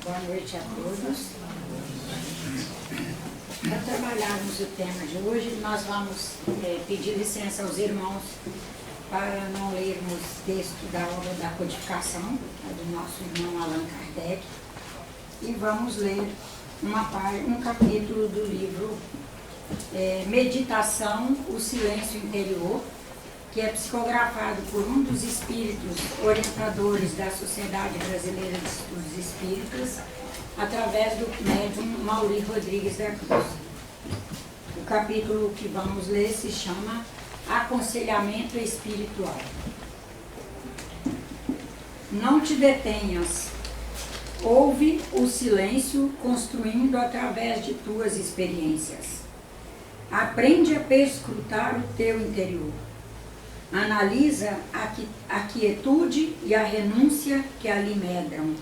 Boa noite a todos. Para trabalharmos o tema de hoje, nós vamos pedir licença aos irmãos para não lermos texto da obra da codificação, do nosso irmão Allan Kardec, e vamos ler um capítulo do livro Meditação, o Silêncio Interior, que é psicografado por um dos espíritos orientadores da Sociedade Brasileira de Estudos Espíritas, através do médium Mauri Rodrigues da Cruz. O capítulo que vamos ler se chama Aconselhamento Espiritual. Não te detenhas, ouve o silêncio construindo através de tuas experiências. Aprende a perscrutar o teu interior. Analisa a quietude e a renúncia que ali medram.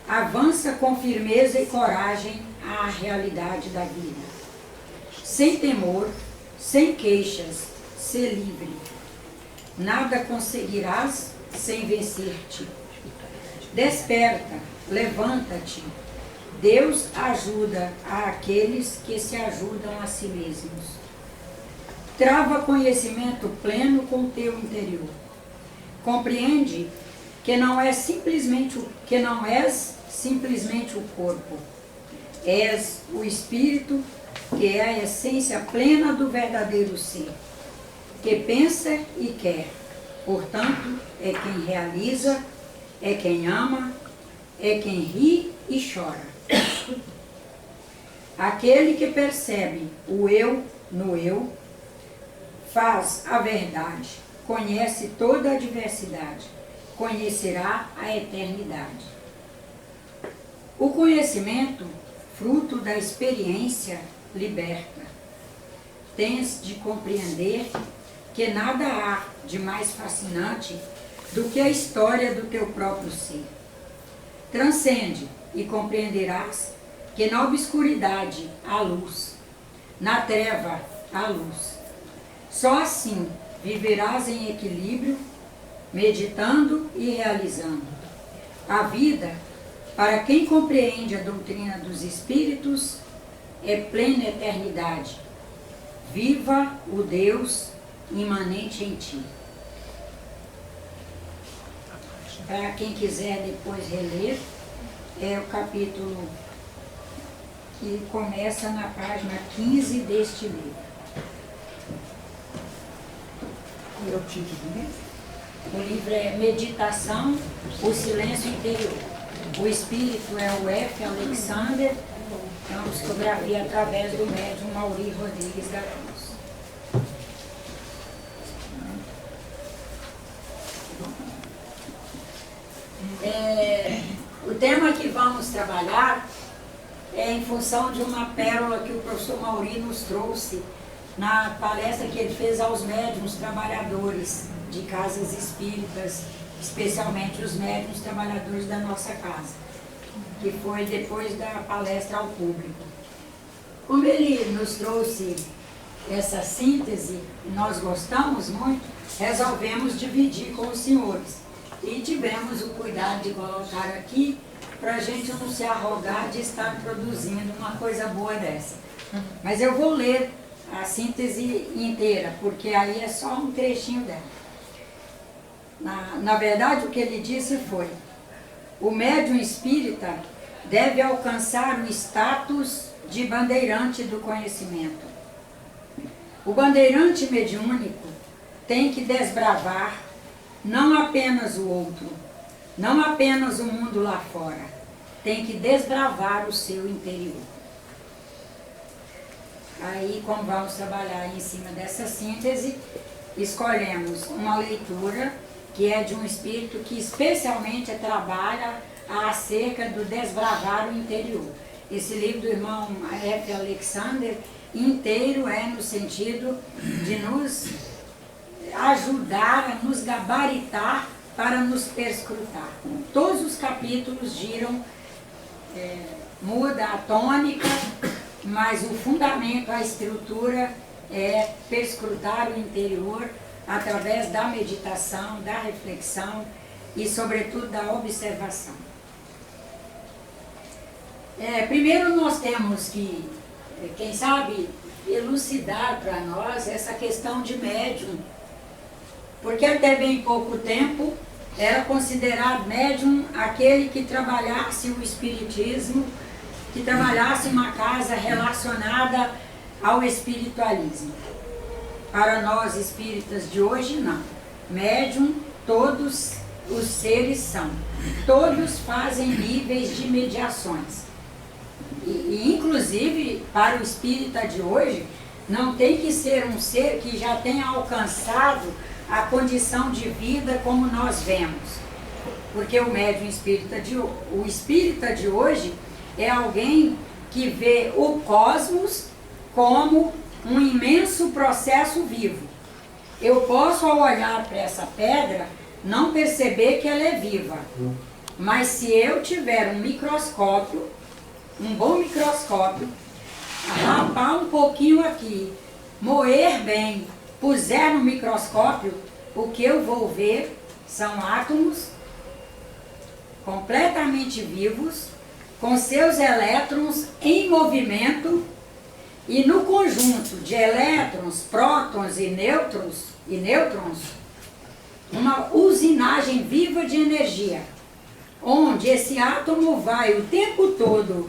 Avança com firmeza e coragem à realidade da vida. Sem temor, sem queixas, sê livre. Nada conseguirás sem vencer-te. Desperta, levanta-te. Deus ajuda aqueles que se ajudam a si mesmos. Trava conhecimento pleno com o teu interior. Compreende que não és simplesmente o corpo. És o espírito, que é a essência plena do verdadeiro ser, que pensa e quer. Portanto, é quem realiza, é quem ama, é quem ri e chora. Aquele que percebe o eu no eu, faz a verdade, conhece toda a diversidade, conhecerá a eternidade. O conhecimento, fruto da experiência, liberta. Tens de compreender que nada há de mais fascinante do que a história do teu próprio ser. Transcende e compreenderás que na obscuridade há luz, na treva há luz. Só assim viverás em equilíbrio, meditando e realizando. A vida, para quem compreende a doutrina dos espíritos, é plena eternidade. Viva o Deus imanente em ti. Para quem quiser depois reler, é o capítulo que começa na página 15 deste livro. Qual é o título do livro? O livro é Meditação, o Silêncio Interior. O espírito é o F. Alexander, é uma psicografia através do médium Mauri Rodrigues da Cruz. O tema que vamos trabalhar é em função de uma pérola que o professor Mauri nos trouxe na palestra que ele fez aos médiuns trabalhadores de casas espíritas, especialmente os médiuns trabalhadores da nossa casa, que foi depois da palestra ao público. Como ele nos trouxe essa síntese, nós gostamos muito, resolvemos dividir com os senhores. E tivemos o cuidado de colocar aqui, para a gente não se arrogar de estar produzindo uma coisa boa dessa. Mas eu vou ler a síntese inteira, porque aí é só um trechinho dela. Na verdade, o que ele disse foi: o médium espírita deve alcançar o status de bandeirante do conhecimento. O bandeirante mediúnico tem que desbravar não apenas o outro, não apenas o mundo lá fora, tem que desbravar o seu interior. Aí, como vamos trabalhar em cima dessa síntese, escolhemos uma leitura que é de um espírito que especialmente trabalha acerca do desbravar o interior. Esse livro do irmão F. Alexander inteiro é no sentido de nos ajudar a nos gabaritar para nos perscrutar. Todos os capítulos giram, muda a tônica, mas o fundamento, a estrutura é perscrutar o interior através da meditação, da reflexão e, sobretudo, da observação. Primeiro nós temos que, quem sabe, elucidar para nós essa questão de médium. Porque até bem pouco tempo era considerado médium aquele que trabalhasse o espiritismo, que trabalhasse uma casa relacionada ao espiritualismo. Para nós espíritas de hoje, não. Médium, todos os seres são. Todos fazem níveis de mediações. E inclusive, para o espírita de hoje, não tem que ser um ser que já tenha alcançado a condição de vida como nós vemos. Porque o médium espírita o espírita de hoje é alguém que vê o cosmos como um imenso processo vivo. Eu posso, ao olhar para essa pedra, não perceber que ela é viva. Mas se eu tiver um microscópio, um bom microscópio, rapar um pouquinho aqui, moer bem, puser no microscópio, o que eu vou ver são átomos completamente vivos, com seus elétrons em movimento, e no conjunto de elétrons, prótons e nêutrons, uma usinagem viva de energia, onde esse átomo vai o tempo todo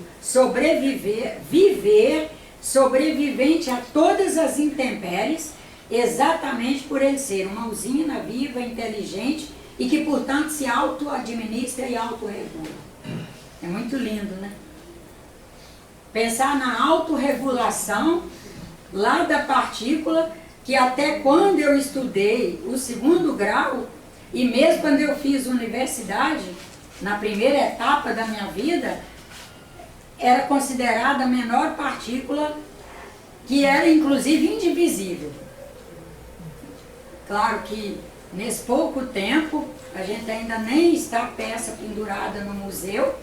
sobrevivente a todas as intempéries, exatamente por ele ser uma usina viva, inteligente e que, portanto, se auto-administra e autorregula. É muito lindo, né? Pensar na autorregulação lá da partícula, que até quando eu estudei o 2º grau, e mesmo quando eu fiz universidade, na primeira etapa da minha vida, era considerada a menor partícula, que era inclusive indivisível. Claro que nesse pouco tempo, a gente ainda nem está peça pendurada no museu,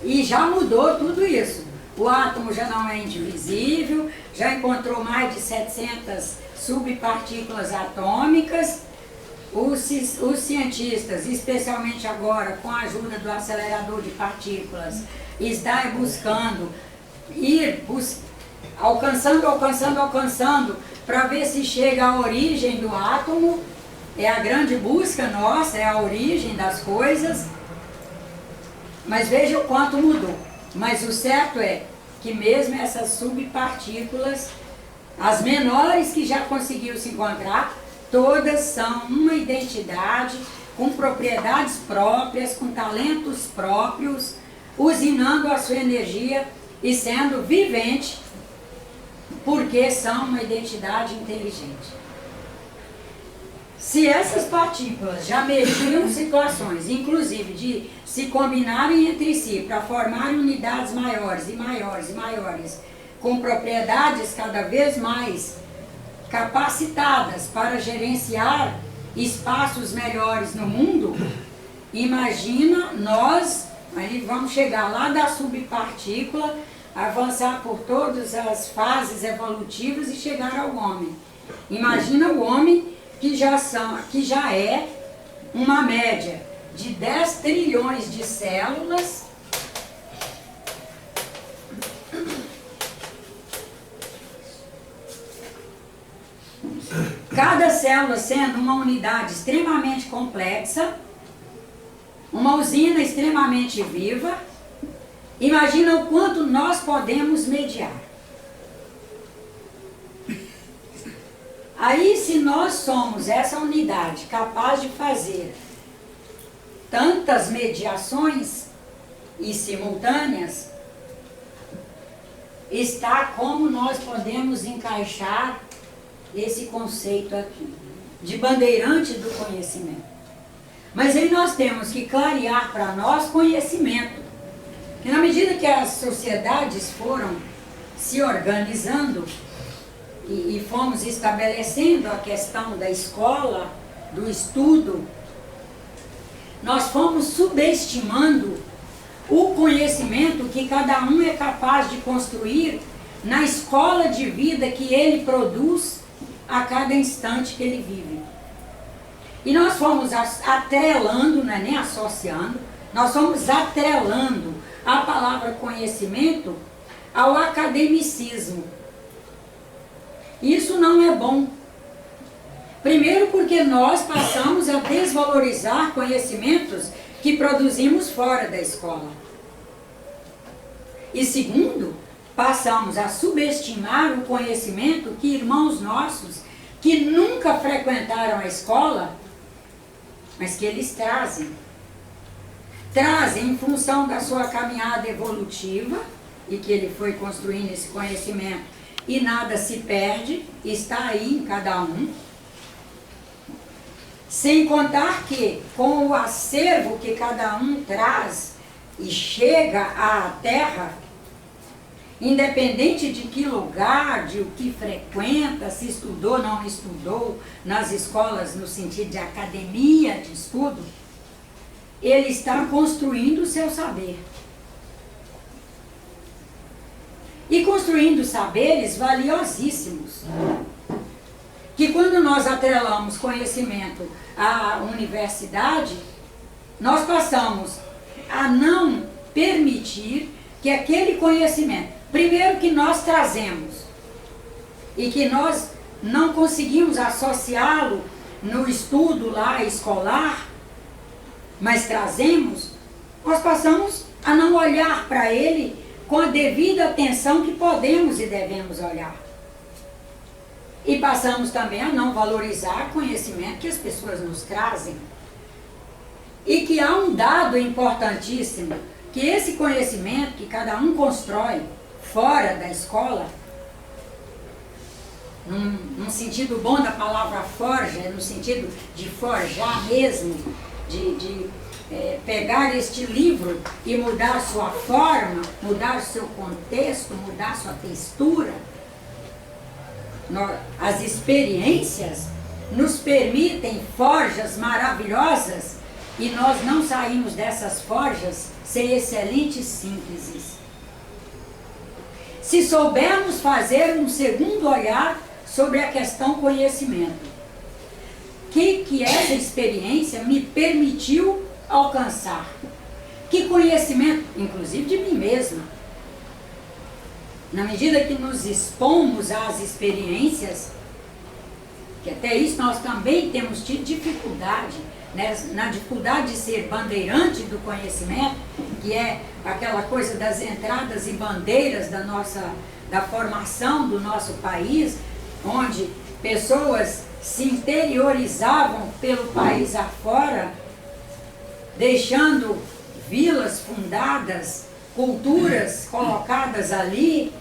e já mudou tudo isso. O átomo já não é indivisível, já encontrou mais de 700 subpartículas atômicas. Os cientistas, especialmente agora com a ajuda do acelerador de partículas, estão buscando alcançando, para ver se chega à origem do átomo. É a grande busca nossa, é a origem das coisas. Mas veja o quanto mudou. Mas o certo é que mesmo essas subpartículas, as menores que já conseguiu se encontrar, todas são uma identidade, com propriedades próprias, com talentos próprios, usinando a sua energia e sendo vivente, porque são uma identidade inteligente. Se essas partículas já mediam situações, inclusive de se combinarem entre si para formar unidades maiores e maiores e maiores, com propriedades cada vez mais capacitadas para gerenciar espaços melhores no mundo, imagina nós, aí vamos chegar lá da subpartícula, avançar por todas as fases evolutivas e chegar ao homem. Imagina o homem que já é uma média de 10 trilhões de células, cada célula sendo uma unidade extremamente complexa, uma usina extremamente viva. Imagina o quanto nós podemos mediar. Aí, se nós somos essa unidade capaz de fazer tantas mediações e simultâneas, está como nós podemos encaixar esse conceito aqui, de bandeirante do conhecimento. Mas aí nós temos que clarear para nós conhecimento. Que na medida que as sociedades foram se organizando e fomos estabelecendo a questão da escola, do estudo, nós fomos subestimando o conhecimento que cada um é capaz de construir na escola de vida que ele produz a cada instante que ele vive. E nós fomos atrelando, não é nem associando, Nós estamos atrelando a palavra conhecimento ao academicismo. Isso não é bom. Primeiro porque nós passamos a desvalorizar conhecimentos que produzimos fora da escola. E segundo, passamos a subestimar o conhecimento que irmãos nossos, que nunca frequentaram a escola, mas que eles trazem. Trazem em função da sua caminhada evolutiva, e que ele foi construindo esse conhecimento, e nada se perde, está aí em cada um. Sem contar que, com o acervo que cada um traz e chega à terra, independente de que lugar, de o que frequenta, se estudou, não estudou, nas escolas no sentido de academia de estudo, ele está construindo o seu saber. E construindo saberes valiosíssimos, que quando nós atrelamos conhecimento à universidade, nós passamos a não permitir que aquele conhecimento, primeiro que nós trazemos, e que nós não conseguimos associá-lo no estudo lá escolar, mas trazemos, nós passamos a não olhar para ele com a devida atenção que podemos e devemos olhar. E passamos também a não valorizar o conhecimento que as pessoas nos trazem. E que há um dado importantíssimo, que esse conhecimento que cada um constrói fora da escola, num sentido bom da palavra forja, no sentido de forjar mesmo, de pegar este livro e mudar sua forma, mudar seu contexto, mudar sua textura. As experiências nos permitem forjas maravilhosas e nós não saímos dessas forjas sem excelentes sínteses. Se soubermos fazer um segundo olhar sobre a questão conhecimento, que essa experiência me permitiu alcançar? Que conhecimento, inclusive de mim mesma. Na medida que nos expomos às experiências, que até isso nós também temos tido dificuldade, né? Na dificuldade de ser bandeirante do conhecimento, que é aquela coisa das entradas e bandeiras da formação do nosso país, onde pessoas se interiorizavam pelo país afora, deixando vilas fundadas, culturas colocadas ali,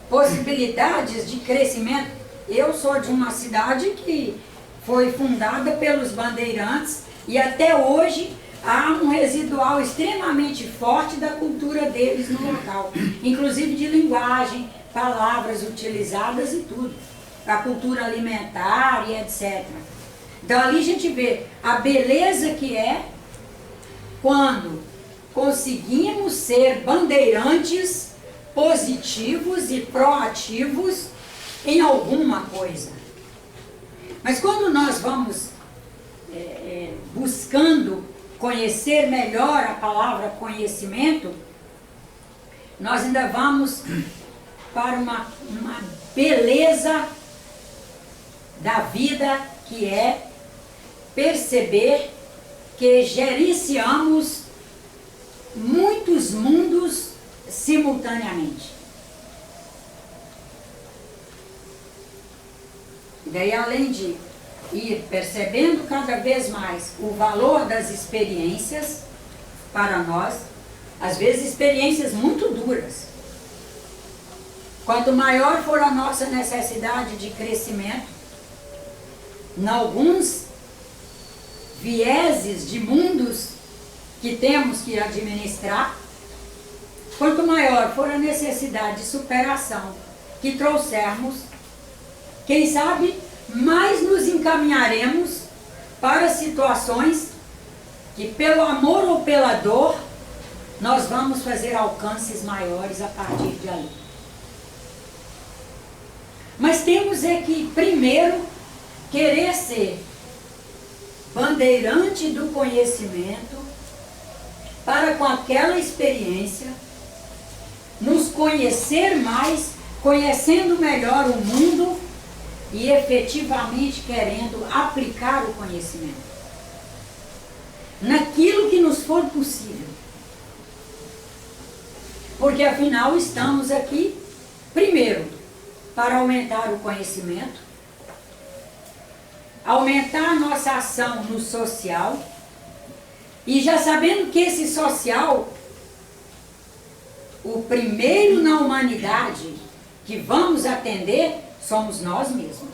possibilidades de crescimento. Eu sou de uma cidade que foi fundada pelos bandeirantes e até hoje há um residual extremamente forte da cultura deles no local, inclusive de linguagem, palavras utilizadas e tudo, a cultura alimentar e etc. Então ali a gente vê a beleza que é quando conseguimos ser bandeirantes positivos e proativos em alguma coisa. Mas quando nós vamos buscando conhecer melhor a palavra conhecimento, nós ainda vamos para uma beleza da vida, que é perceber que gerenciamos muitos mundos simultaneamente. E daí, além de ir percebendo cada vez mais o valor das experiências para nós, às vezes experiências muito duras. Quanto maior for a nossa necessidade de crescimento, em alguns vieses de mundos que temos que administrar, quanto maior for a necessidade de superação que trouxermos, quem sabe mais nos encaminharemos para situações que, pelo amor ou pela dor, nós vamos fazer alcances maiores a partir de ali. Mas temos é que, primeiro, querer ser bandeirante do conhecimento para com aquela experiência nos conhecer mais, conhecendo melhor o mundo e efetivamente querendo aplicar o conhecimento naquilo que nos for possível. Porque afinal estamos aqui, primeiro, para aumentar o conhecimento, aumentar a nossa ação no social, e já sabendo que esse social, o primeiro na humanidade que vamos atender, somos nós mesmos.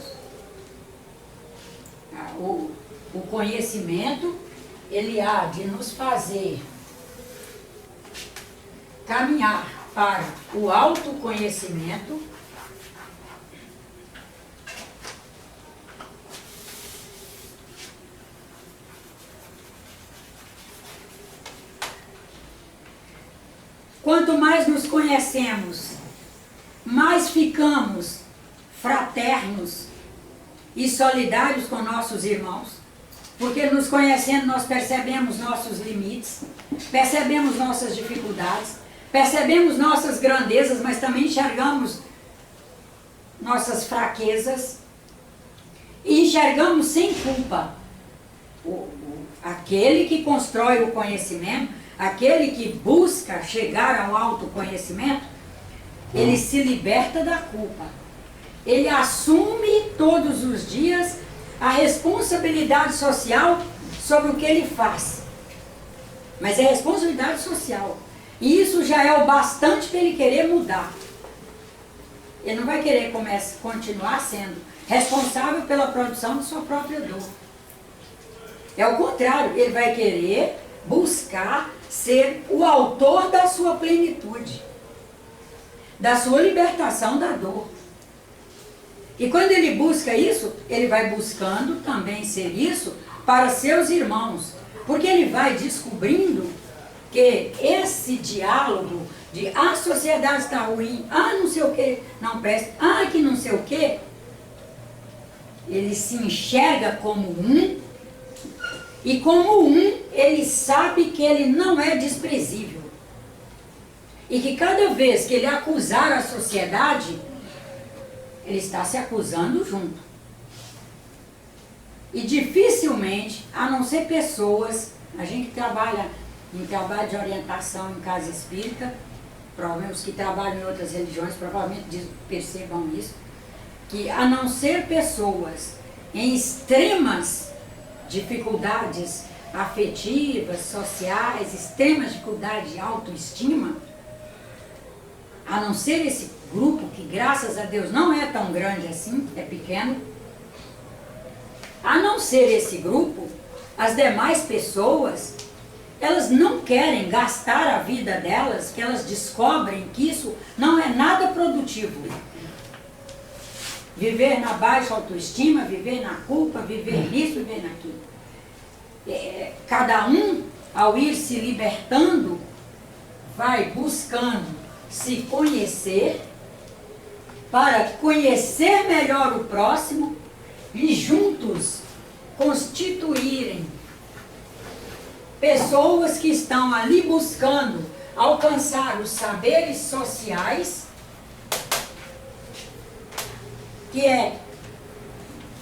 O conhecimento, ele há de nos fazer caminhar para o autoconhecimento, quanto mais nos conhecemos, mais ficamos fraternos e solidários com nossos irmãos, porque nos conhecendo nós percebemos nossos limites, percebemos nossas dificuldades, percebemos nossas grandezas, mas também enxergamos nossas fraquezas e enxergamos sem culpa. Aquele que constrói o conhecimento, aquele que busca chegar ao autoconhecimento, ele se liberta da culpa. Ele assume todos os dias a responsabilidade social sobre o que ele faz. Mas é responsabilidade social. E isso já é o bastante para ele querer mudar. Ele não vai querer continuar sendo responsável pela produção de sua própria dor. É o contrário, ele vai querer buscar ser o autor da sua plenitude, da sua libertação da dor. E quando ele busca isso, ele vai buscando também ser isso para seus irmãos, porque ele vai descobrindo que esse diálogo de a sociedade está ruim, não sei o que, não presta, que não sei o que, ele se enxerga como um, e como um, ele sabe que ele não é desprezível. E que cada vez que ele acusar a sociedade, ele está se acusando junto. E dificilmente, a não ser pessoas, a gente que trabalha em trabalho de orientação em casa espírita, provavelmente os que trabalham em outras religiões provavelmente percebam isso, que a não ser pessoas em extremas dificuldades afetivas, sociais, extremas dificuldades de autoestima, a não ser esse grupo, que graças a Deus não é tão grande assim, é pequeno, a não ser esse grupo, as demais pessoas, elas não querem gastar a vida delas, que elas descobrem que isso não é nada produtivo. Viver na baixa autoestima, viver na culpa, viver nisso, viver naquilo. Cada um, ao ir se libertando, vai buscando se conhecer, para conhecer melhor o próximo e juntos constituírem pessoas que estão ali buscando alcançar os saberes sociais, que é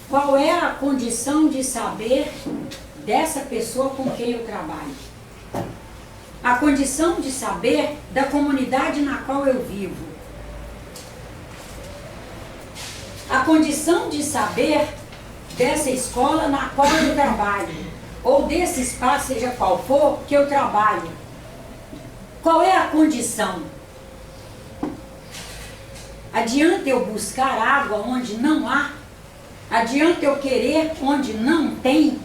qual é a condição de saber dessa pessoa com quem eu trabalho. A condição de saber da comunidade na qual eu vivo. A condição de saber dessa escola na qual eu trabalho. Ou desse espaço, seja qual for, que eu trabalho. Qual é a condição? Adianta eu buscar água onde não há? Adianta eu querer onde não tem?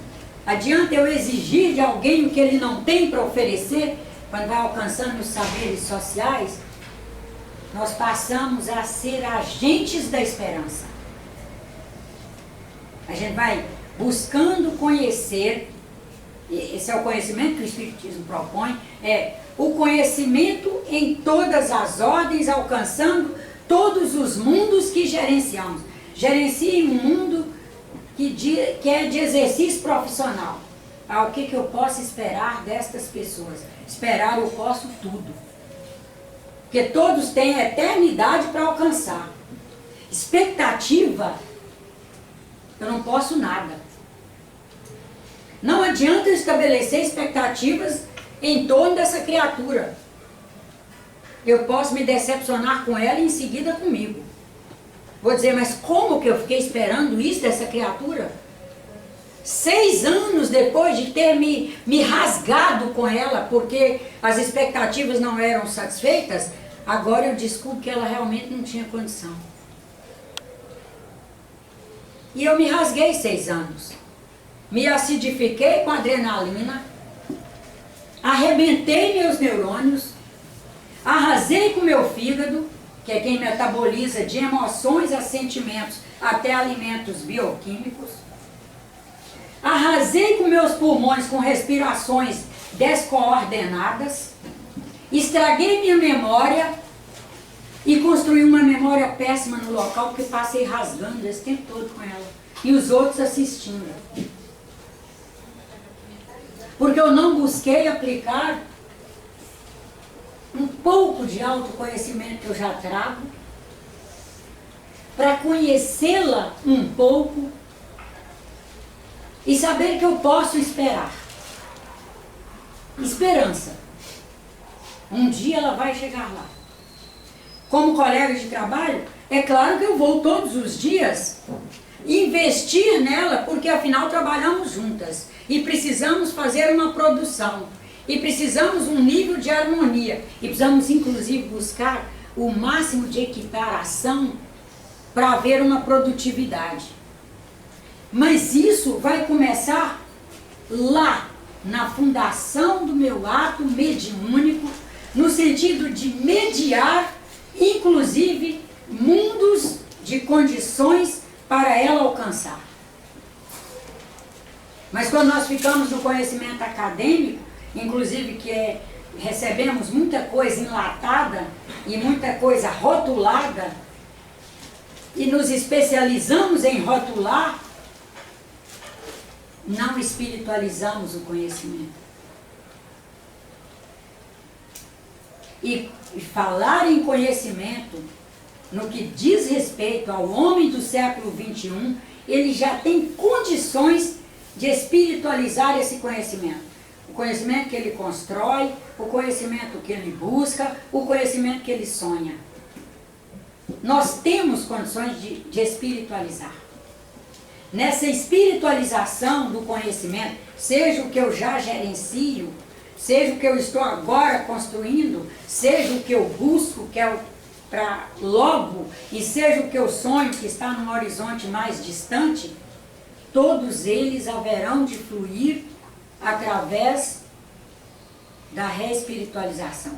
Adianta eu exigir de alguém o que ele não tem para oferecer? Quando vai alcançando os saberes sociais, nós passamos a ser agentes da esperança. A gente vai buscando conhecer, esse é o conhecimento que o Espiritismo propõe, é o conhecimento em todas as ordens, alcançando todos os mundos que gerenciamos. Gerencie um mundo que é de exercício profissional. o que eu posso esperar destas pessoas. Esperar eu posso tudo. Porque todos têm a eternidade para alcançar. Expectativa, eu não posso nada. Não adianta eu estabelecer expectativas em torno dessa criatura. Eu posso me decepcionar com ela e em seguida comigo. Vou dizer, mas como que eu fiquei esperando isso dessa criatura? 6 anos depois de ter me rasgado com ela, porque as expectativas não eram satisfeitas, agora eu descubro que ela realmente não tinha condição. E eu me rasguei 6 anos. Me acidifiquei com adrenalina, arrebentei meus neurônios, arrasei com meu fígado, que é quem metaboliza de emoções a sentimentos até alimentos bioquímicos. Arrasei com meus pulmões com respirações descoordenadas. Estraguei minha memória e construí uma memória péssima no local, porque passei rasgando esse tempo todo com ela. E os outros assistindo. Porque eu não busquei aplicar um pouco de autoconhecimento que eu já trago, para conhecê-la um pouco e saber que eu posso esperar. Esperança. Um dia ela vai chegar lá. Como colega de trabalho, é claro que eu vou todos os dias investir nela, porque afinal trabalhamos juntas e precisamos fazer uma produção. E precisamos um nível de harmonia. E precisamos, inclusive, buscar o máximo de equiparação para haver uma produtividade. Mas isso vai começar lá, na fundação do meu ato mediúnico, no sentido de mediar, inclusive, mundos de condições para ela alcançar. Mas quando nós ficamos no conhecimento acadêmico, inclusive que recebemos muita coisa enlatada e muita coisa rotulada, e nos especializamos em rotular, não espiritualizamos o conhecimento. E falar em conhecimento, no que diz respeito ao homem do século XXI, ele já tem condições de espiritualizar esse conhecimento. O conhecimento que ele constrói, o conhecimento que ele busca, o conhecimento que ele sonha. Nós temos condições de espiritualizar. Nessa espiritualização do conhecimento, seja o que eu já gerencio, seja o que eu estou agora construindo, seja o que eu busco, que é para logo, e seja o que eu sonho, que está num horizonte mais distante, todos eles haverão de fluir através da reespiritualização.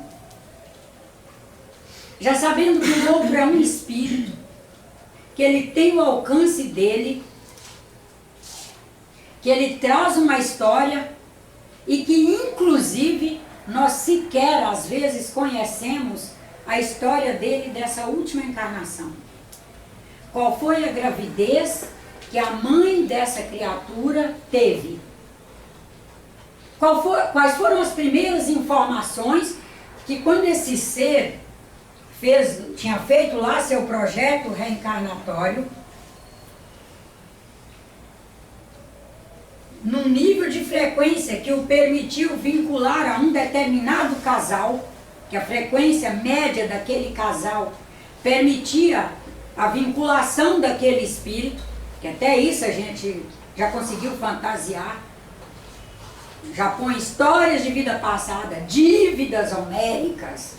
Já sabendo que o outro é um espírito, que ele tem o alcance dele, que ele traz uma história e que, inclusive, nós sequer, às vezes, conhecemos a história dele dessa última encarnação. Qual foi a gravidez que a mãe dessa criatura teve? Quais foram as primeiras informações que, quando esse ser tinha feito lá seu projeto reencarnatório, num nível de frequência que o permitiu vincular a um determinado casal, que a frequência média daquele casal permitia a vinculação daquele espírito, que até isso a gente já conseguiu fantasiar, já põe histórias de vida passada, dívidas homéricas.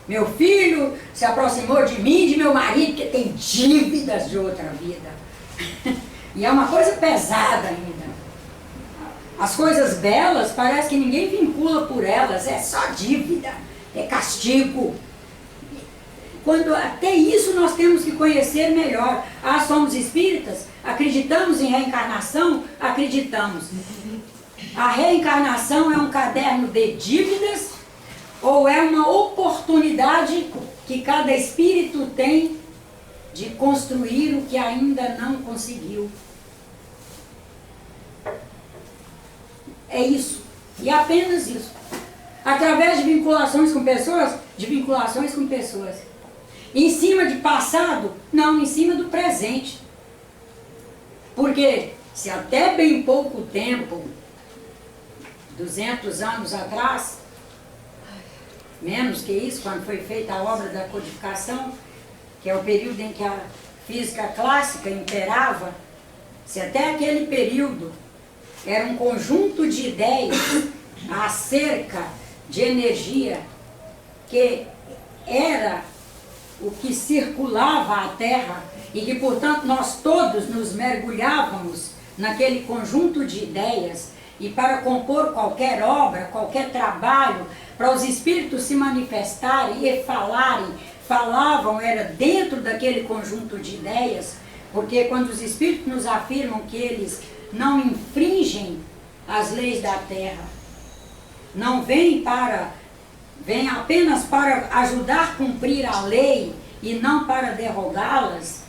Meu filho se aproximou de mim, de meu marido, que tem dívidas de outra vida. E é uma coisa pesada ainda. As coisas belas, parece que ninguém vincula por elas, é só dívida, é castigo. Quando até isso nós temos que conhecer melhor. Ah, somos espíritas? Acreditamos em reencarnação? Acreditamos. A reencarnação é um caderno de dívidas ou é uma oportunidade que cada espírito tem de construir o que ainda não conseguiu? É isso. E apenas isso. Através de vinculações com pessoas, Em cima de passado? Não, em cima do presente. Porque se até bem pouco tempo, 200 anos atrás, menos que isso, quando foi feita a obra da codificação, que é o período em que a física clássica imperava, se até aquele período era um conjunto de ideias acerca de energia que era o que circulava a Terra e que, portanto, nós todos nos mergulhávamos naquele conjunto de ideias e para compor qualquer obra, qualquer trabalho, para os espíritos se manifestarem e falarem, falavam, era dentro daquele conjunto de ideias, porque quando os espíritos nos afirmam que eles não infringem as leis da Terra, não vêm apenas para ajudar a cumprir a lei e não para derrogá-las,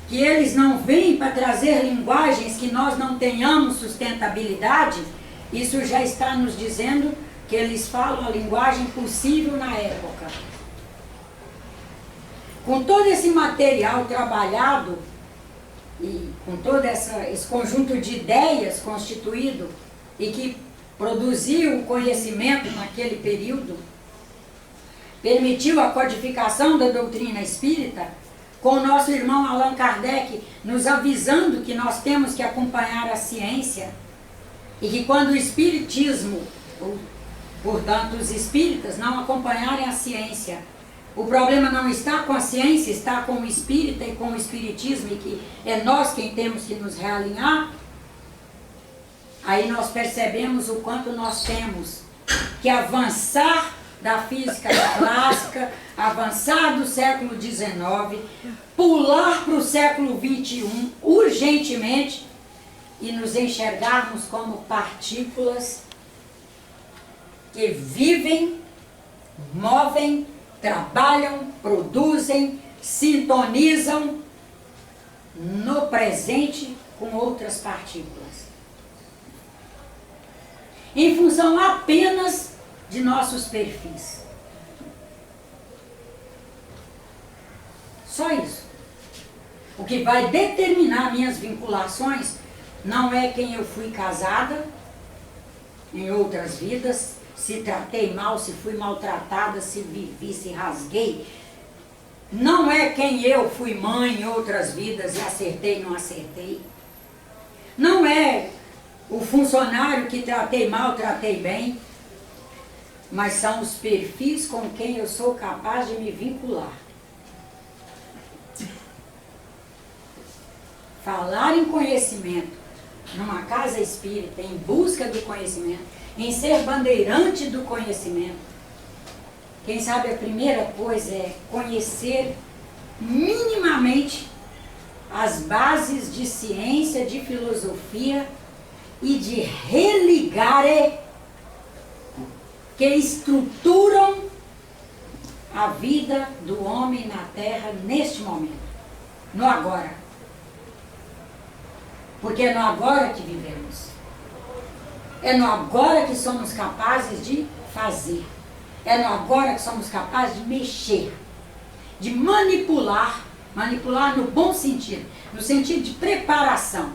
que eles não vêm para trazer linguagens que nós não tenhamos sustentabilidade, isso já está nos dizendo que eles falam a linguagem possível na época. Com todo esse material trabalhado e com todo esse conjunto de ideias constituído e que produziu o conhecimento naquele período, permitiu a codificação da doutrina espírita, com o nosso irmão Allan Kardec nos avisando que nós temos que acompanhar a ciência e que quando o espiritismo, portanto os espíritas, não acompanharem a ciência, o problema não está com a ciência, está com o espírita e com o espiritismo, e que é nós quem temos que nos realinhar. Aí nós percebemos o quanto nós temos que avançar da física clássica, avançar do século XIX, pular para o século XXI urgentemente e nos enxergarmos como partículas que vivem, movem, trabalham, produzem, sintonizam no presente com outras partículas. Em função apenas de nossos perfis. Só isso. O que vai determinar minhas vinculações não é quem eu fui casada em outras vidas, se tratei mal, se fui maltratada, se vivi, se rasguei. Não é quem eu fui mãe em outras vidas e acertei, não acertei. Não é o funcionário que tratei mal, tratei bem, mas são os perfis com quem eu sou capaz de me vincular. Falar em conhecimento, numa casa espírita, em busca do conhecimento, em ser bandeirante do conhecimento. Quem sabe a primeira coisa é conhecer minimamente as bases de ciência, de filosofia e de religare que estruturam a vida do homem na Terra neste momento, no agora. Porque é no agora que vivemos. É no agora que somos capazes de fazer. É no agora que somos capazes de mexer, de manipular, manipular no bom sentido, no sentido de preparação.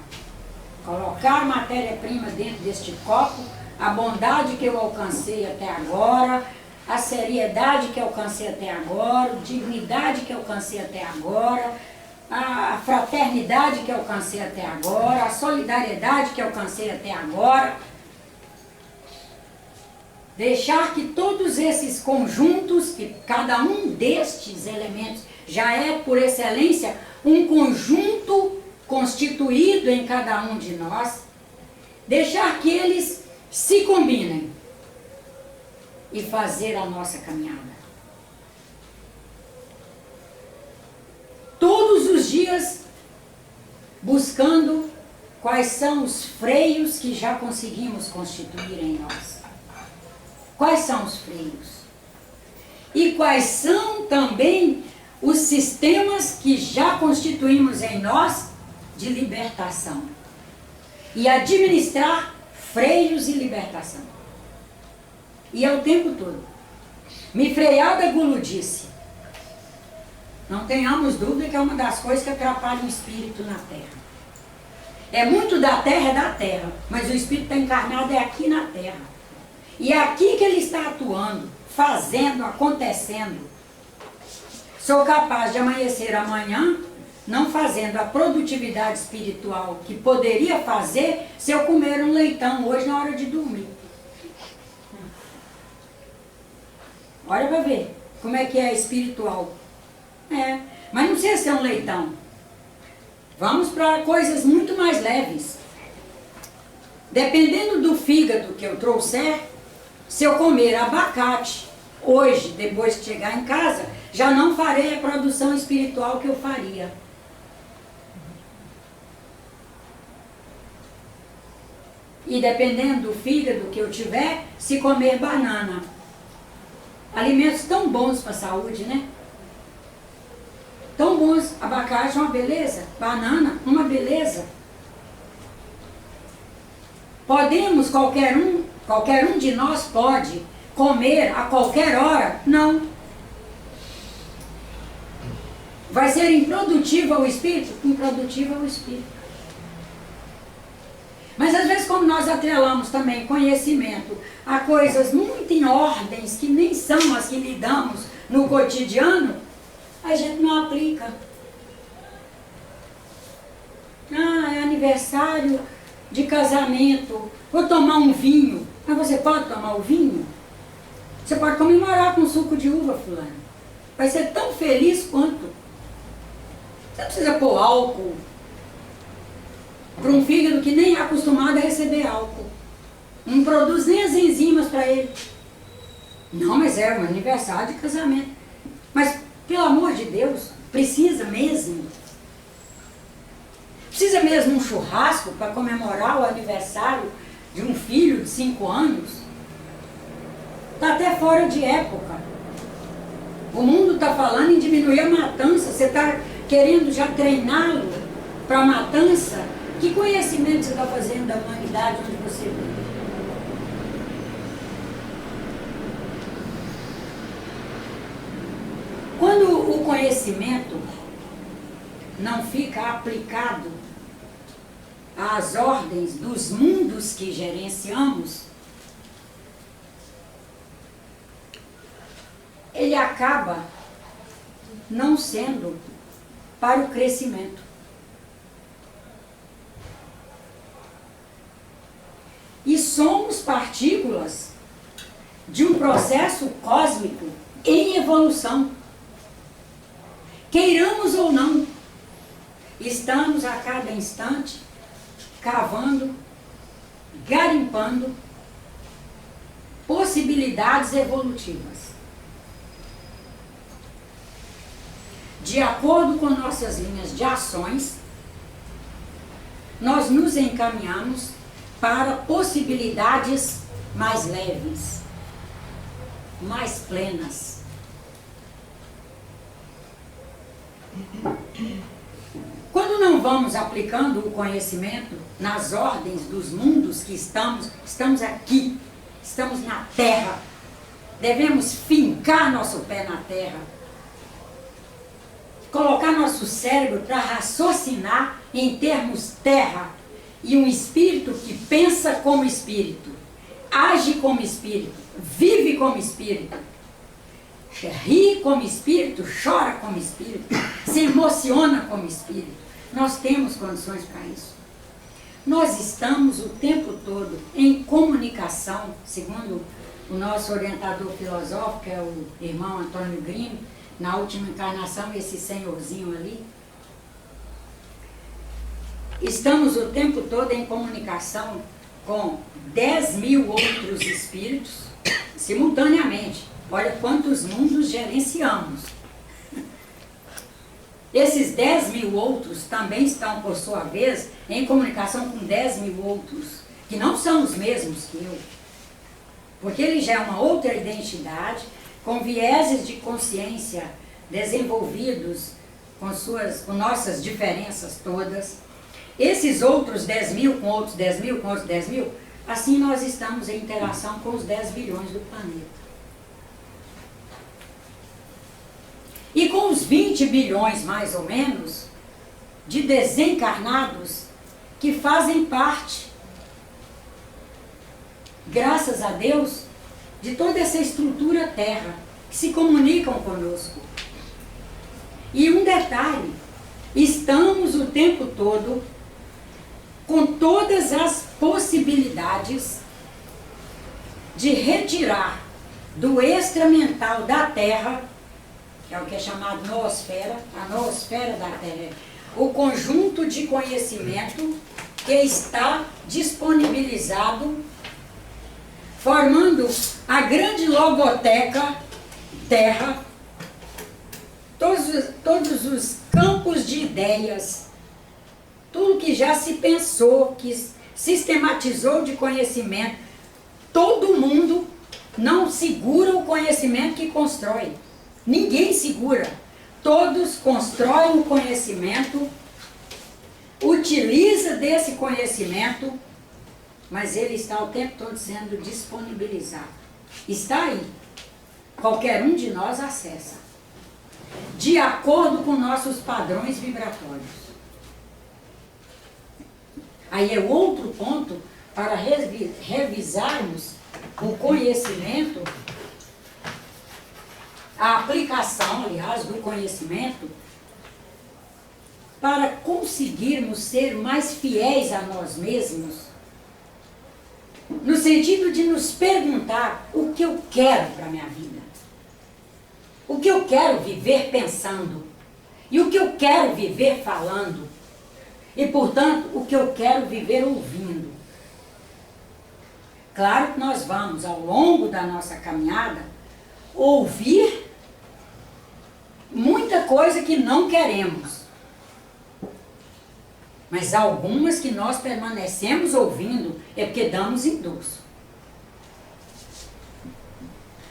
Colocar matéria-prima dentro deste copo, a bondade que eu alcancei até agora, a seriedade que alcancei até agora, a dignidade que alcancei até agora, a fraternidade que alcancei até agora, a solidariedade que alcancei até agora. Deixar que todos esses conjuntos, que cada um destes elementos já é, por excelência, um conjunto constituído em cada um de nós, deixar que eles se combinem e fazer a nossa caminhada. Todos os dias buscando quais são os freios que já conseguimos constituir em nós. Quais são os freios? E quais são também os sistemas que já constituímos em nós de libertação? E administrar freios e libertação. E é o tempo todo. Me frear da guludice. Não tenhamos dúvida que é uma das coisas que atrapalha o espírito na terra. É muito da terra, mas o espírito está encarnado é aqui na terra. E é aqui que ele está atuando, fazendo, acontecendo. Sou capaz de amanhecer amanhã não fazendo a produtividade espiritual que poderia fazer se eu comer um leitão hoje na hora de dormir. Olha para ver como é que é espiritual. Mas não precisa ser um leitão. Vamos para coisas muito mais leves. Dependendo do fígado que eu trouxer, se eu comer abacate hoje, depois de chegar em casa, já não farei a produção espiritual que eu faria. E dependendo do fígado que eu tiver, se comer banana. Alimentos tão bons para a saúde, né? Tão bons. Abacate é uma beleza. Banana, uma beleza. Podemos, qualquer um de nós pode comer a qualquer hora? Não. Vai ser improdutivo ao espírito? Improdutivo ao espírito. Mas às vezes, como nós atrelamos também conhecimento a coisas muito em ordens que nem são as que lidamos no cotidiano, a gente não aplica. É aniversário de casamento, vou tomar um vinho. Mas você pode tomar o vinho? Você pode comemorar com suco de uva, fulano. Vai ser tão feliz quanto. Você não precisa pôr álcool para um fígado que nem é acostumado a receber álcool. Não produz nem as enzimas para ele. Não, mas é um aniversário de casamento. Mas, pelo amor de Deus, precisa mesmo? Precisa mesmo um churrasco para comemorar o aniversário de um filho de 5 anos? Está até fora de época. O mundo está falando em diminuir a matança. Você está querendo já treiná-lo para a matança? Que conhecimento você está fazendo da humanidade onde você vive? Quando o conhecimento não fica aplicado às ordens dos mundos que gerenciamos, ele acaba não sendo para o crescimento. E somos partículas de um processo cósmico em evolução. Queiramos ou não, estamos a cada instante cavando, garimpando possibilidades evolutivas. De acordo com nossas linhas de ações, nós nos encaminhamos para possibilidades mais leves, mais plenas. Quando não vamos aplicando o conhecimento nas ordens dos mundos que estamos aqui, estamos na Terra, devemos fincar nosso pé na Terra, colocar nosso cérebro para raciocinar em termos terra, e um espírito que pensa como espírito, age como espírito, vive como espírito, ri como espírito, chora como espírito, se emociona como espírito. Nós temos condições para isso. Nós estamos o tempo todo em comunicação, segundo o nosso orientador filosófico, que é o irmão Antônio Grime, na última encarnação, esse senhorzinho ali. Estamos o tempo todo em comunicação com 10.000 outros espíritos simultaneamente. Olha quantos mundos gerenciamos. Esses 10.000 outros também estão, por sua vez, em comunicação com 10.000 outros, que não são os mesmos que eu. Porque ele já é uma outra identidade, com vieses de consciência desenvolvidos com nossas diferenças todas. Esses outros 10.000 com outros 10.000 com outros 10.000, assim nós estamos em interação com os 10 bilhões do planeta. E com os 20 bilhões, mais ou menos, de desencarnados que fazem parte, graças a Deus, de toda essa estrutura terra, que se comunicam conosco. E um detalhe, estamos o tempo todo com todas as possibilidades de retirar do extramental da Terra, que é o que é chamado noosfera, a noosfera da Terra, o conjunto de conhecimento que está disponibilizado, formando a grande logoteca Terra, todos os campos de ideias, tudo que já se pensou, que sistematizou de conhecimento. Todo mundo não segura o conhecimento que constrói. Ninguém segura. Todos constroem o conhecimento, utiliza desse conhecimento, mas ele está o tempo todo sendo disponibilizado. Está aí. Qualquer um de nós acessa, de acordo com nossos padrões vibratórios. Aí é outro ponto para revisarmos o conhecimento, a aplicação, aliás, do conhecimento, para conseguirmos ser mais fiéis a nós mesmos, no sentido de nos perguntar o que eu quero para a minha vida, o que eu quero viver pensando, e o que eu quero viver falando, e, portanto, o que eu quero viver ouvindo. Claro que nós vamos, ao longo da nossa caminhada, ouvir muita coisa que não queremos. Mas algumas que nós permanecemos ouvindo é porque damos endosso.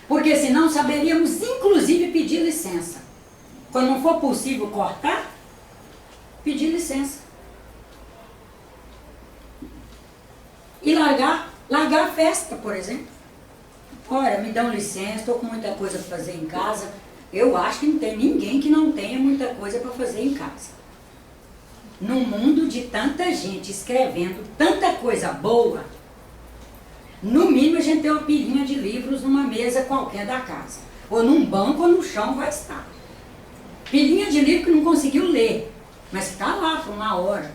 Porque senão saberíamos, inclusive, pedir licença. Quando não for possível cortar, pedir licença. E largar a festa, por exemplo. Olha, me dão licença, estou com muita coisa para fazer em casa. Eu acho que não tem ninguém que não tenha muita coisa para fazer em casa. Num mundo de tanta gente escrevendo tanta coisa boa, no mínimo a gente tem uma pilhinha de livros numa mesa qualquer da casa. Ou num banco ou no chão vai estar. Pilhinha de livro que não conseguiu ler, mas está lá por uma hora.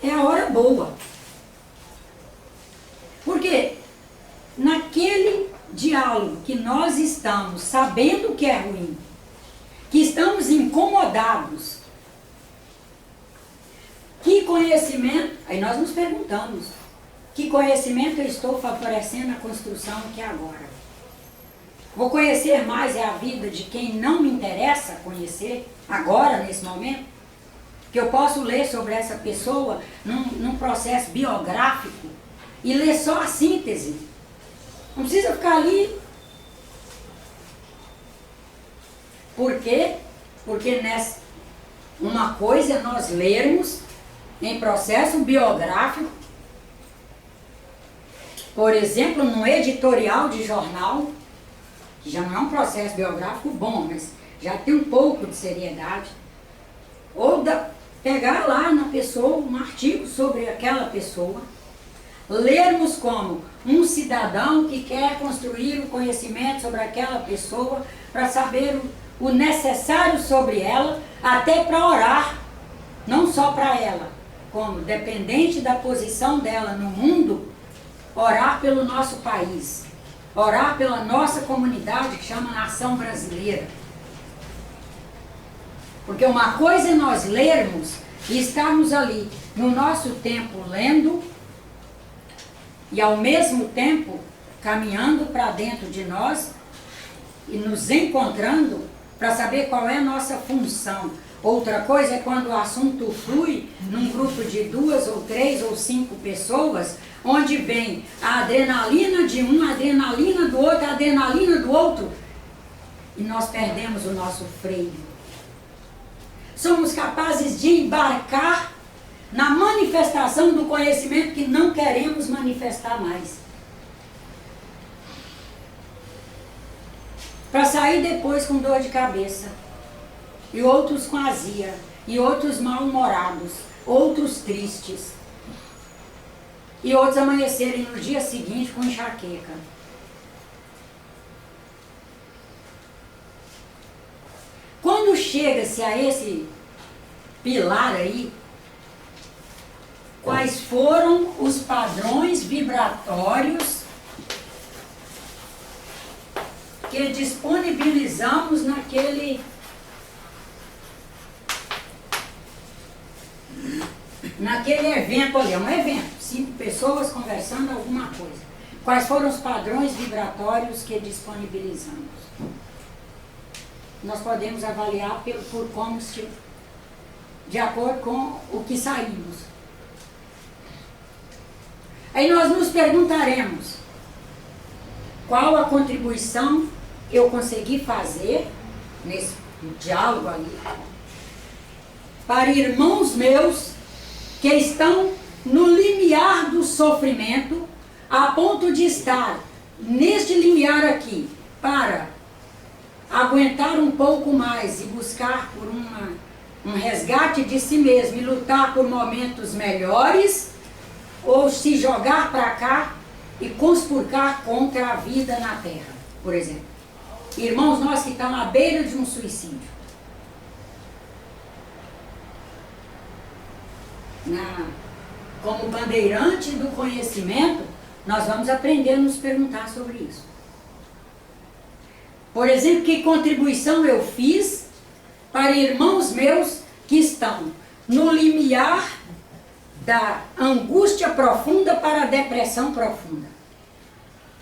É a hora boa. Porque naquele diálogo que nós estamos sabendo que é ruim, que estamos incomodados, que conhecimento, aí nós nos perguntamos, que conhecimento eu estou favorecendo na construção aqui agora? Vou conhecer mais a vida de quem não me interessa conhecer agora, nesse momento? Que eu posso ler sobre essa pessoa num processo biográfico e ler só a síntese. Não precisa ficar ali. Por quê? Porque uma coisa é nós lermos em processo biográfico, por exemplo, num editorial de jornal, que já não é um processo biográfico bom, mas já tem um pouco de seriedade, ou pegar lá na pessoa um artigo sobre aquela pessoa, lermos como um cidadão que quer construir o conhecimento sobre aquela pessoa para saber o necessário sobre ela, até para orar, não só para ela, como dependente da posição dela no mundo, orar pelo nosso país, orar pela nossa comunidade que chama Nação Brasileira. Porque uma coisa é nós lermos e estarmos ali no nosso tempo lendo e ao mesmo tempo caminhando para dentro de nós e nos encontrando para saber qual é a nossa função. Outra coisa é quando o assunto flui num grupo de 2 ou 3 ou 5 pessoas, onde vem a adrenalina de um, a adrenalina do outro, a adrenalina do outro, e nós perdemos o nosso freio. Somos capazes de embarcar na manifestação do conhecimento que não queremos manifestar mais. Para sair depois com dor de cabeça, e outros com azia, e outros mal-humorados, outros tristes, e outros amanhecerem no dia seguinte com enxaqueca. Quando chega-se a esse pilar aí, quais foram os padrões vibratórios que disponibilizamos naquele evento ali? É um evento, 5 pessoas conversando alguma coisa. Quais foram os padrões vibratórios que disponibilizamos? Nós podemos avaliar por como de acordo com o que saímos. Aí nós nos perguntaremos: qual a contribuição eu consegui fazer nesse diálogo ali para irmãos meus que estão no limiar do sofrimento, a ponto de estar neste limiar aqui para aguentar um pouco mais e buscar por um resgate de si mesmo e lutar por momentos melhores, ou se jogar para cá e conspurcar contra a vida na Terra, por exemplo. Irmãos nossos que estão à beira de um suicídio. Como bandeirante do conhecimento, nós vamos aprender a nos perguntar sobre isso. Por exemplo, que contribuição eu fiz para irmãos meus que estão no limiar da angústia profunda para a depressão profunda?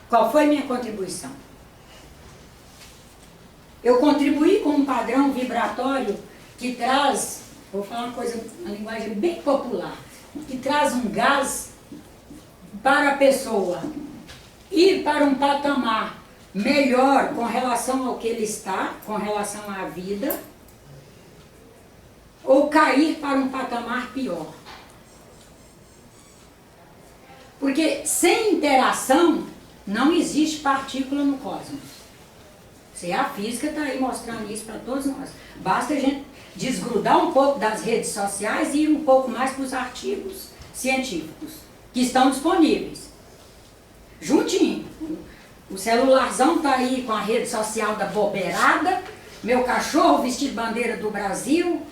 Qual foi minha contribuição? Eu contribuí com um padrão vibratório que traz, vou falar uma coisa, uma linguagem bem popular, que traz um gás para a pessoa ir para um patamar melhor com relação ao que ele está, com relação à vida, ou cair para um patamar pior. Porque sem interação não existe partícula no cosmos. A física está aí mostrando isso para todos nós. Basta a gente desgrudar um pouco das redes sociais e ir um pouco mais para os artigos científicos que estão disponíveis. Juntinho. O celularzão está aí com a rede social da bobeirada, meu cachorro vestido bandeira do Brasil,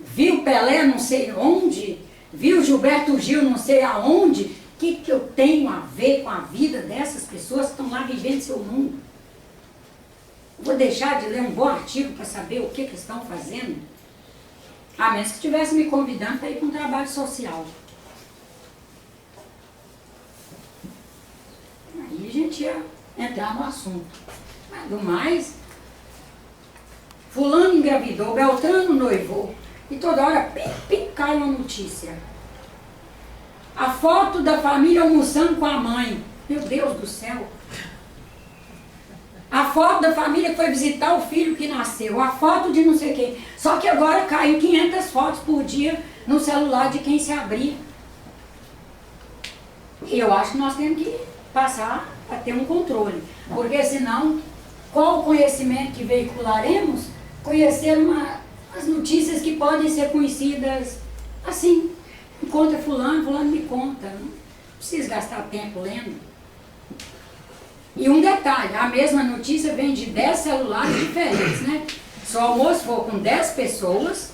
viu Pelé não sei onde, viu Gilberto Gil não sei aonde. O que eu tenho a ver com a vida dessas pessoas que estão lá vivendo seu mundo? Vou deixar de ler um bom artigo para saber o que estão fazendo? A menos que estivesse me convidando para ir para um trabalho social. Aí a gente ia entrar no assunto. Mas do mais, fulano engravidou, Beltrano noivou. E toda hora cai uma notícia. A foto da família almoçando com a mãe. Meu Deus do céu. A foto da família que foi visitar o filho que nasceu. A foto de não sei quem. Só que agora caem 500 fotos por dia no celular de quem se abrir. E eu acho que nós temos que passar a ter um controle. Porque senão, qual o conhecimento que veicularemos? Conhecer as notícias que podem ser conhecidas assim. Encontra fulano, fulano me conta. Não precisa gastar tempo lendo. E um detalhe, a mesma notícia vem de 10 celulares diferentes, né? Se o almoço for com 10 pessoas,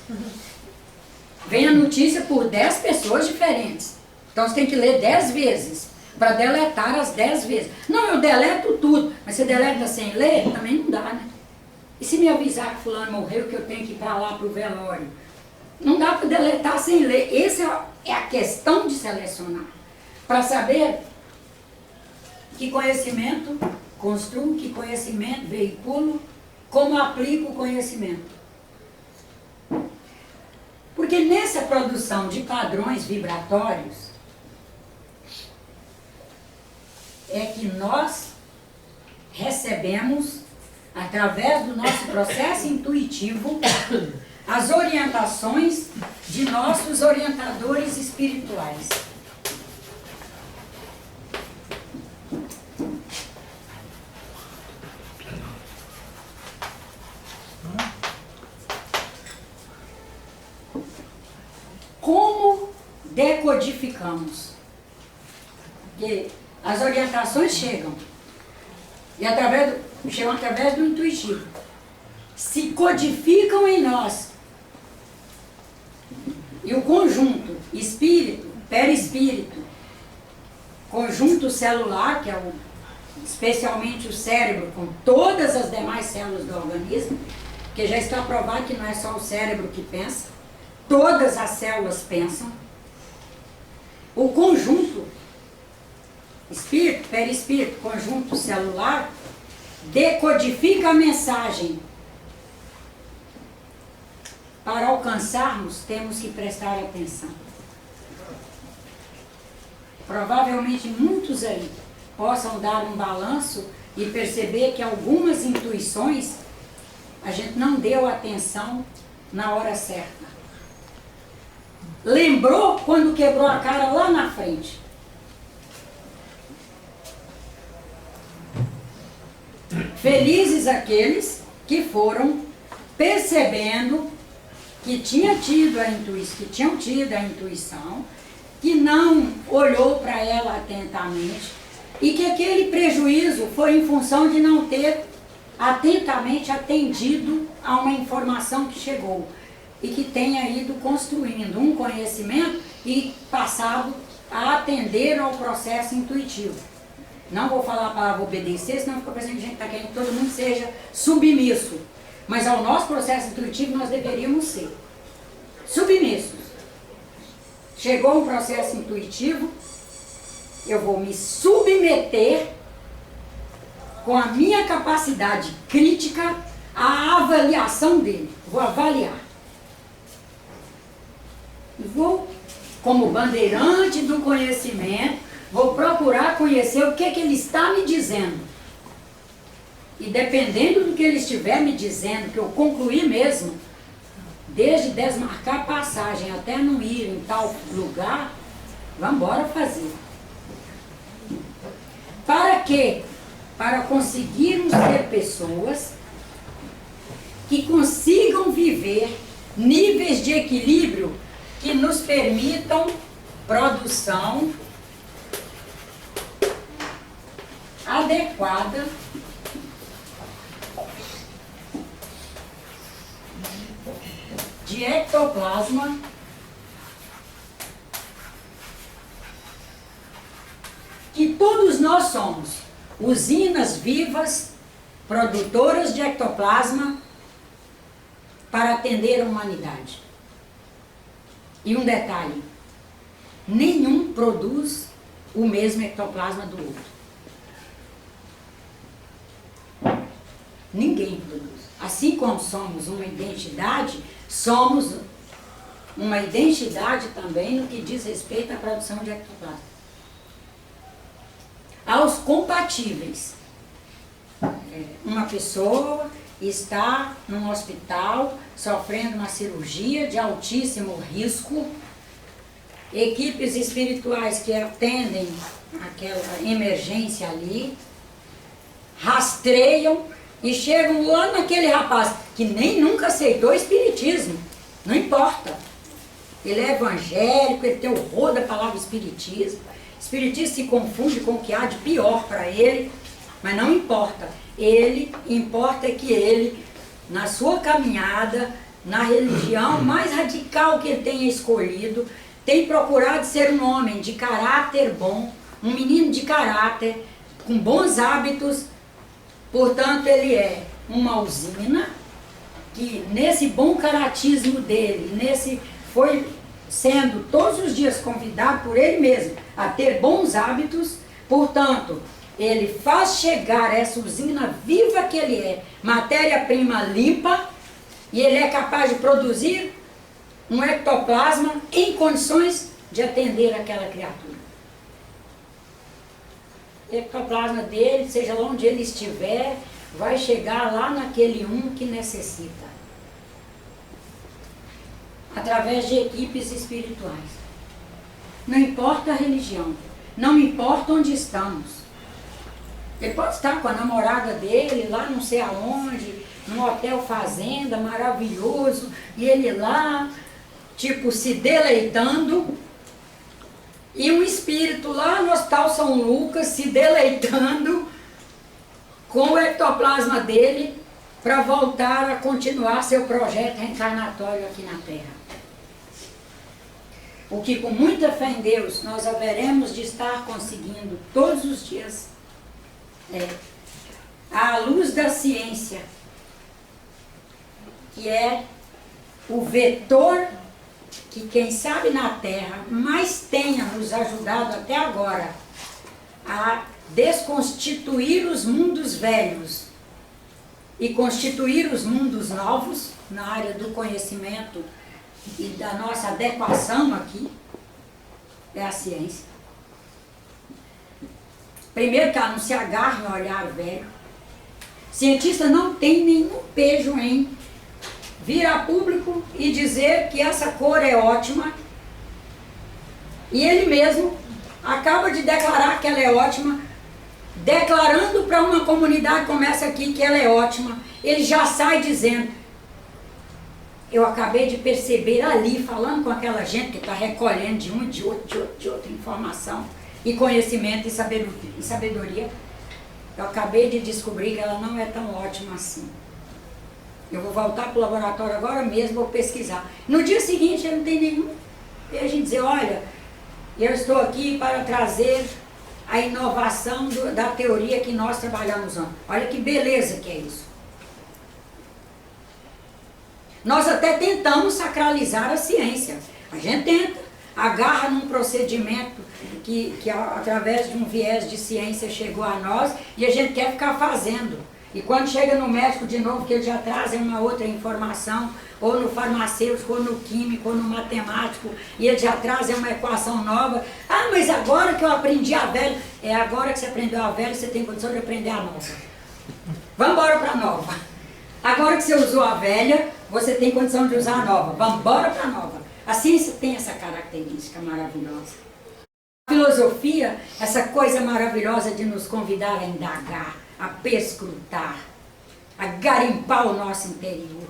vem a notícia por 10 pessoas diferentes. Então você tem que ler 10 vezes, para deletar as 10 vezes. Não, eu deleto tudo, mas você deleta sem ler, também não dá, né? E se me avisar que fulano morreu, que eu tenho que ir para lá para o velório? Não dá para deletar sem ler. Essa é a questão de selecionar. Para saber que conhecimento construo, que conhecimento veiculo, como aplico o conhecimento. Porque nessa produção de padrões vibratórios, é que nós recebemos, através do nosso processo intuitivo, as orientações de nossos orientadores espirituais. Como decodificamos? Porque as orientações chegam através do intuitivo. Se codificam em nós. E o conjunto espírito, perispírito, conjunto celular, que é especialmente o cérebro, com todas as demais células do organismo, porque já está provado que não é só o cérebro que pensa, todas as células pensam. O conjunto espírito, perispírito, conjunto celular, decodifica a mensagem. Para alcançarmos, temos que prestar atenção. Provavelmente muitos aí possam dar um balanço e perceber que algumas intuições a gente não deu atenção na hora certa. Lembrou quando quebrou a cara lá na frente. Felizes aqueles que foram percebendo que tinham tido a intuição, que não olhou para ela atentamente e que aquele prejuízo foi em função de não ter atentamente atendido a uma informação que chegou e que tenha ido construindo um conhecimento e passado a atender ao processo intuitivo. Não vou falar a palavra obedecer, senão fica pensando que a gente está querendo que todo mundo seja submisso. Mas ao nosso processo intuitivo nós deveríamos ser submissos. Chegou um processo intuitivo, eu vou me submeter com a minha capacidade crítica à avaliação dele. Vou avaliar. E vou, como bandeirante do conhecimento, vou procurar conhecer o que ele está me dizendo. E dependendo do que ele estiver me dizendo, que eu concluí mesmo, desde desmarcar a passagem até não ir em tal lugar, vamos embora fazer. Para quê? Para conseguirmos ter pessoas que consigam viver níveis de equilíbrio que nos permitam produção adequada de ectoplasma que todos nós somos usinas vivas, produtoras de ectoplasma para atender a humanidade. E um detalhe, nenhum produz o mesmo ectoplasma do outro. Ninguém produz. Assim como somos uma identidade, somos uma identidade também no que diz respeito à produção de ectoplasma. Aos compatíveis. Uma pessoa está num hospital sofrendo uma cirurgia de altíssimo risco, equipes espirituais que atendem aquela emergência ali, rastreiam e chegam lá naquele rapaz que nem nunca aceitou espiritismo, não importa. Ele é evangélico, ele tem horror da palavra espiritismo. Espiritismo se confunde com o que há de pior para ele, mas não importa. Importa que ele, na sua caminhada, na religião mais radical que ele tenha escolhido, tem procurado ser um homem de caráter bom, um menino de caráter, com bons hábitos. Portanto, ele é uma usina que, nesse bom caratismo dele, foi sendo todos os dias convidado por ele mesmo a ter bons hábitos. Portanto, ele faz chegar essa usina viva que ele é, matéria-prima limpa, e ele é capaz de produzir um ectoplasma em condições de atender aquela criatura. O ectoplasma dele, seja lá onde ele estiver, vai chegar lá naquele um que necessita. através de equipes espirituais. Não importa a religião, não importa onde estamos. Ele pode estar com a namorada dele lá não sei aonde, num hotel fazenda maravilhoso, e ele lá, tipo, se deleitando, e um espírito lá no Hospital São Lucas se deleitando com o ectoplasma dele para voltar a continuar seu projeto reencarnatório aqui na Terra. O que com muita fé em Deus nós haveremos de estar conseguindo todos os dias à luz da ciência, que é o vetor que quem sabe na Terra mais tenha nos ajudado até agora a desconstituir os mundos velhos e constituir os mundos novos na área do conhecimento e da nossa adequação aqui, é a ciência. Primeiro que ela não se agarra em olhar velho. Cientista não tem nenhum pejo em vir a público e dizer que essa cor é ótima, e ele mesmo acaba de declarar que ela é ótima, declarando para uma comunidade como essa aqui que ela é ótima, ele já sai dizendo: eu acabei de perceber ali, falando com aquela gente que está recolhendo de um, de outra informação, e conhecimento e sabedoria, eu acabei de descobrir que ela não é tão ótima assim. Eu vou voltar para o laboratório agora mesmo, vou pesquisar. No dia seguinte, ele não tem nenhum pejo em dizer: olha, eu estou aqui para trazer a inovação da teoria que nós trabalhamos ontem. Olha que beleza que é isso. Nós até tentamos sacralizar a ciência. A gente tenta, agarra num procedimento que através de um viés de ciência chegou a nós, e a gente quer ficar fazendo. E quando chega no médico de novo, que ele já traz uma outra informação, ou no farmacêutico, ou no químico, ou no matemático, e ele já traz uma equação nova. Ah, mas agora que eu aprendi a velha. É agora que você aprendeu a velha, você tem condição de aprender a nova. Vamos embora para a nova. Agora que você usou a velha, você tem condição de usar a nova. Vamos embora para a nova. A ciência tem essa característica maravilhosa. A filosofia, essa coisa maravilhosa de nos convidar a indagar, a perscrutar, a garimpar o nosso interior,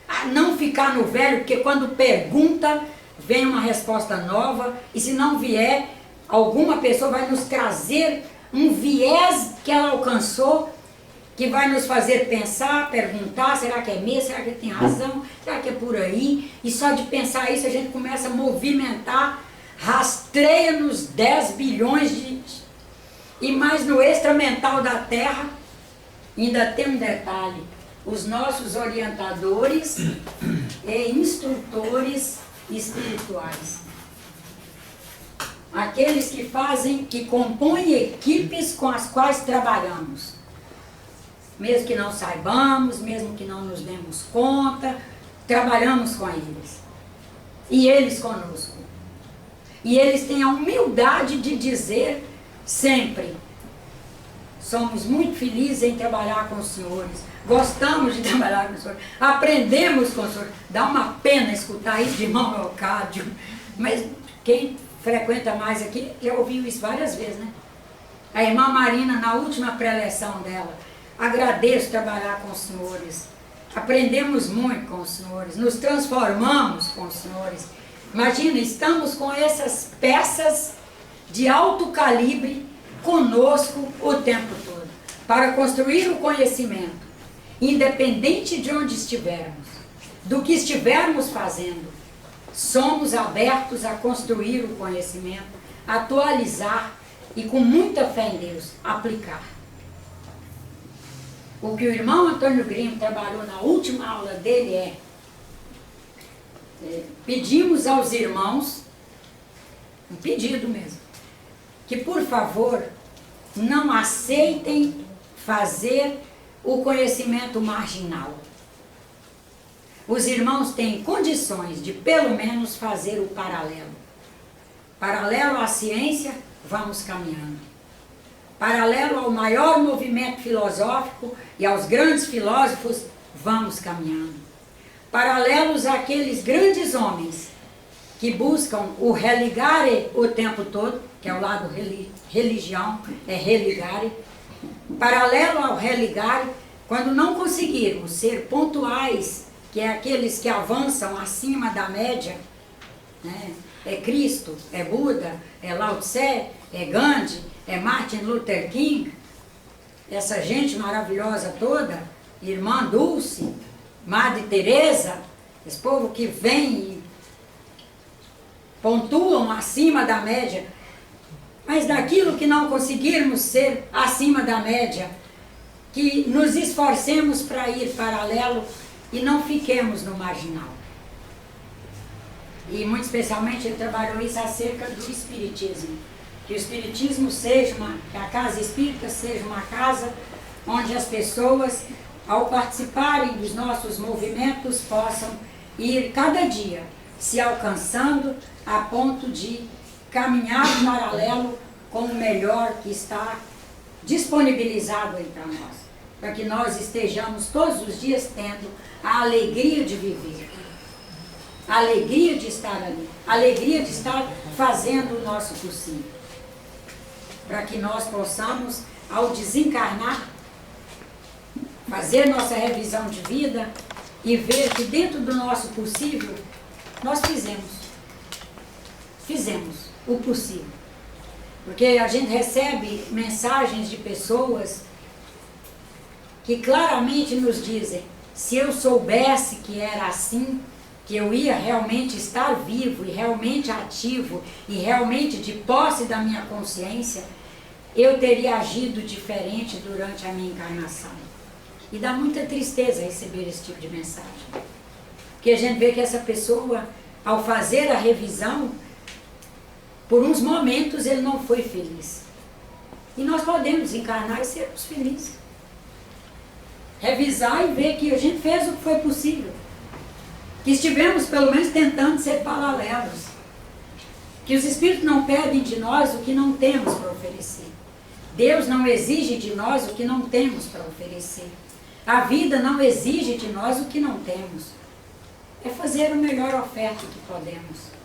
a não ficar no velho, porque quando pergunta, vem uma resposta nova, e se não vier, alguma pessoa vai nos trazer um viés que ela alcançou, que vai nos fazer pensar, perguntar: será que é mesmo? Será que tem razão? Será que é por aí? E só de pensar isso a gente começa a movimentar, rastreia nos 10 bilhões e mais no extramental da Terra. Ainda tem um detalhe: os nossos orientadores e instrutores espirituais, aqueles que compõem equipes com as quais trabalhamos, mesmo que não saibamos, mesmo que não nos demos conta, trabalhamos com eles, e eles conosco. E eles têm a humildade de dizer sempre: somos muito felizes em trabalhar com os senhores, gostamos de trabalhar com os senhores, aprendemos com os senhores. Dá uma pena escutar isso de irmão Leocádio, mas quem frequenta mais aqui já ouviu isso várias vezes, né? A irmã Marina, na última preleção dela: agradeço trabalhar com os senhores, aprendemos muito com os senhores, nos transformamos com os senhores. Imagina, estamos com essas peças de alto calibre conosco o tempo todo, para construir o conhecimento, independente de onde estivermos, do que estivermos fazendo. Somos abertos a construir o conhecimento, atualizar e, com muita fé em Deus, aplicar. O que o irmão Antônio Grimo trabalhou na última aula dele pedimos aos irmãos, um pedido mesmo, que por favor não aceitem fazer o conhecimento marginal. Os irmãos têm condições de pelo menos fazer o paralelo. Paralelo à ciência, vamos caminhando. Paralelo ao maior movimento filosófico e aos grandes filósofos, vamos caminhando. paralelos àqueles grandes homens que buscam o religare o tempo todo, que é o lado religião, é religare. Paralelo ao religare, quando não conseguiram ser pontuais, que é aqueles que avançam acima da média, né? É Cristo, é Buda, é Lao Tse, é Gandhi, é Martin Luther King, essa gente maravilhosa toda, Irmã Dulce, Madre Teresa, esse povo que vem e pontuam acima da média, mas daquilo que não conseguirmos ser acima da média, que nos esforcemos para ir paralelo e não fiquemos no marginal. E muito especialmente ele trabalhou isso acerca do espiritismo. Que o espiritismo seja que a casa espírita seja uma casa onde as pessoas, ao participarem dos nossos movimentos, possam ir cada dia se alcançando a ponto de caminhar paralelo com o melhor que está disponibilizado aí para nós. Para que nós estejamos todos os dias tendo a alegria de viver. A alegria de estar ali, a alegria de estar fazendo o nosso possível. Para que nós possamos, ao desencarnar, fazer nossa revisão de vida e ver que dentro do nosso possível, nós fizemos o possível. Porque a gente recebe mensagens de pessoas que claramente nos dizem, se eu soubesse que era assim, que eu ia realmente estar vivo e realmente ativo e realmente de posse da minha consciência, eu teria agido diferente durante a minha encarnação. E dá muita tristeza receber esse tipo de mensagem. Porque a gente vê que essa pessoa, ao fazer a revisão, por uns momentos ele não foi feliz. E nós podemos encarnar e sermos felizes. Revisar e ver que a gente fez o que foi possível. Que estivemos pelo menos tentando ser paralelos. Que os Espíritos não pedem de nós o que não temos para oferecer. Deus não exige de nós o que não temos para oferecer. A vida não exige de nós o que não temos. É fazer a melhor oferta que podemos.